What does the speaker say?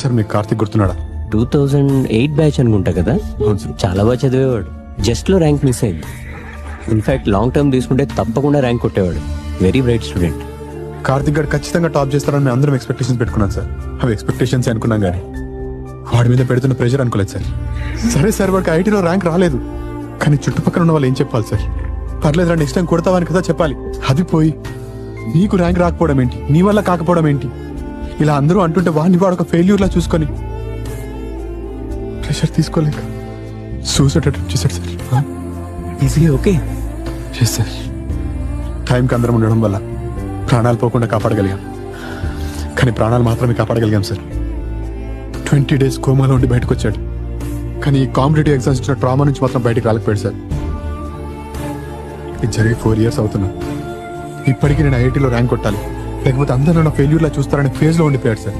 Sir మీకు Karthik గుర్తున్నాడా? 2008 batch అనుకుంటా కదా. అవును సార్. చాలా బాగా చదివేవాడు. జస్ట్ లో ర్యాంక్ మిస్ అయింది. ఇన్ఫాక్ట్ లాంగ్ టర్మ్ తీసుకుంటే తప్పకుండా ర్యాంక్ కొట్టేవాడు. Very bright student. కార్తీక్ గారు ఖచ్చితంగా టాప్ చేస్తారని మేము అందరం ఎక్స్పెక్టేషన్స్ పెట్టుకున్నాం సార్. అవి ఎక్స్పెక్టేషన్స్ అనుకున్నాం కానీ వాడి మీద పెడుతున్న ప్రెషర్ అనుకోలేదు సార్. సరే సార్, వాడికి ఐటీలో ర్యాంక్ రాలేదు, కానీ చుట్టుపక్కల ఉన్న వాళ్ళు ఏం చెప్పాలి సార్? పర్లేదు రా, నెక్స్ట్ టైం కొడతావని కదా చెప్పాలి. అది పోయి నీకు ర్యాంక్ రాకపోవడం ఏంటి, నీ వల్ల కాకపోవడం ఏంటి, ఇలా అందరూ అంటుంటే వాడిని వాడు ఒక ఫెయిల్యూర్ లా చూసుకొని ప్రెషర్ తీసుకోలేక సూసైడ్ అటెంప్ట్ చేశాడు sir. Easy okay. Yes sir. టైంకి అందరం ఉండడం వల్ల ప్రాణాలు పోకుండా కాపాడగలిగాం, కానీ ప్రాణాలు మాత్రమే కాపాడగలిగాం సార్. 20 days కోమాలో ఉండి బయటకు వచ్చాడు, కానీ ఈ కాంపిటేటివ్ ఎగ్జామ్స్ ఇచ్చిన ట్రామా నుంచి మాత్రం బయటకు రాలేకపోయాడు సార్. ఇది జరిగి 4 years అవుతున్నా. ఇప్పటికీ నేను ఐఐటీలో ర్యాంక్ కొట్టాలి, లేకపోతే అందరూ నా ఫెయిల్యూర్లా చూస్తారనే ఫేజ్లో ఉండిపోయాడు సార్.